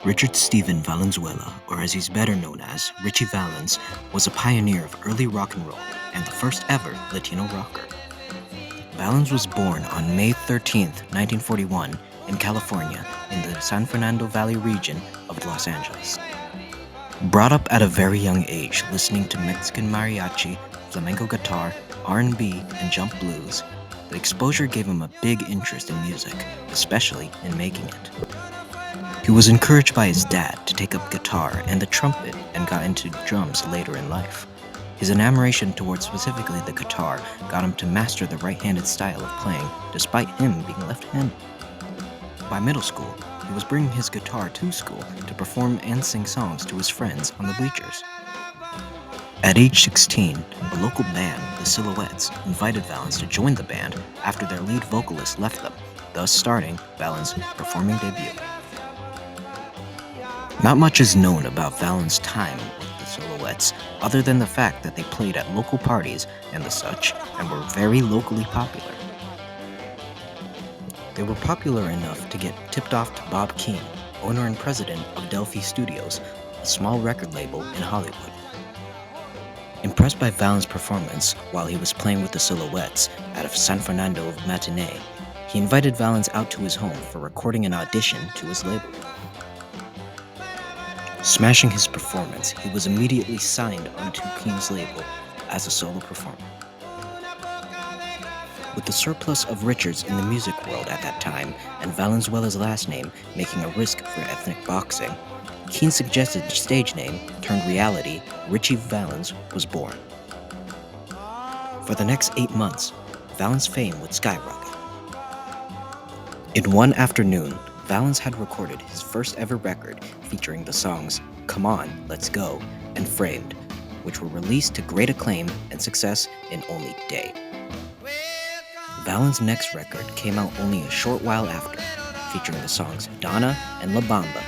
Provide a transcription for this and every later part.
Richard Stephen Valenzuela, or as he's better known as, Ritchie Valens, was a pioneer of early rock and roll and the first ever Latino rocker. Valens was born on May 13, 1941, in California, in the San Fernando Valley region of Los Angeles. Brought up at a very young age listening to Mexican mariachi, flamenco guitar, R&B, and jump blues, the exposure gave him a big interest in music, especially in making it. He was encouraged by his dad to take up guitar and the trumpet and got into drums later in life. His enamoration towards specifically the guitar got him to master the right-handed style of playing, despite him being left-handed. By middle school, he was bringing his guitar to school to perform and sing songs to his friends on the bleachers. At age 16, a local band, the Silhouettes, invited Valens to join the band after their lead vocalist left them, thus starting Valens' performing debut. Not much is known about Valens' time with the Silhouettes, other than the fact that they played at local parties and the such, and were very locally popular. They were popular enough to get tipped off to Bob King, owner and president of Delphi Studios, a small record label in Hollywood. Impressed by Valens' performance while he was playing with the Silhouettes at a San Fernando matinee, he invited Valens out to his home for recording an audition to his label. Smashing his performance, he was immediately signed onto King's label as a solo performer. With the surplus of Richards in the music world at that time, and Valenzuela's last name making a risk for ethnic boxing, Keen's suggested stage name turned reality, Ritchie Valens, was born. For the next 8 months, Valens' fame would skyrocket. In one afternoon, Valens had recorded his first ever record featuring the songs Come On, Let's Go and Framed, which were released to great acclaim and success in only a day. Valens' next record came out only a short while after, featuring the songs Donna and La Bamba,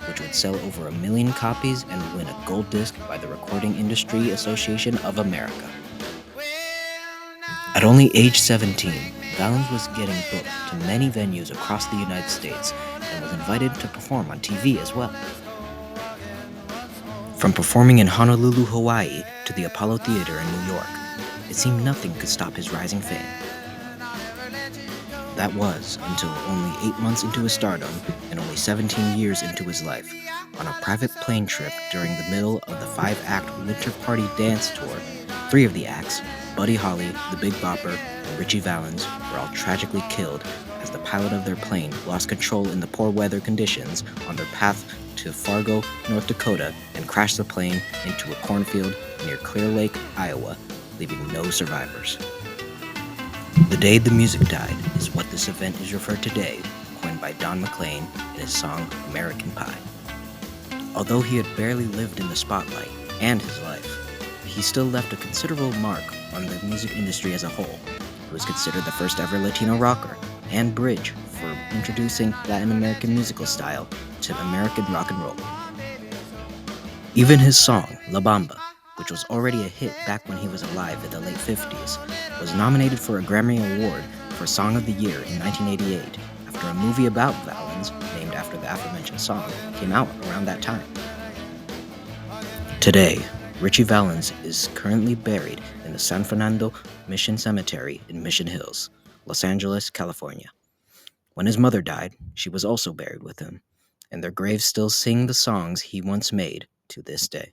which would sell over 1 million copies and win a gold disc by the Recording Industry Association of America. At only age 17, Valens was getting booked to many venues across the United States and was invited to perform on TV as well. From performing in Honolulu, Hawaii to the Apollo Theater in New York, it seemed nothing could stop his rising fame. That was until only 8 months into his stardom and only 17 years into his life, on a private plane trip during the middle of the 5-act Winter Party Dance Tour, 3 of the acts, Buddy Holly, the Big Bopper, and Ritchie Valens, were all tragically killed as the pilot of their plane lost control in the poor weather conditions on their path to Fargo, North Dakota, and crashed the plane into a cornfield near Clear Lake, Iowa, leaving no survivors. The Day the Music Died is what this event is referred to today, coined by Don McLean in his song American Pie. Although he had barely lived in the spotlight and his life, he still left a considerable mark on the music industry as a whole. He was considered the first ever Latino rocker and bridge for introducing Latin American musical style to American rock and roll. Even his song, La Bamba, which was already a hit back when he was alive in the late 50s, was nominated for a Grammy Award for Song of the Year in 1988 after a movie about Valens, named after the aforementioned song, came out around that time. Today, Ritchie Valens is currently buried in the San Fernando Mission Cemetery in Mission Hills, Los Angeles, California. When his mother died, she was also buried with him, and their graves still sing the songs he once made to this day.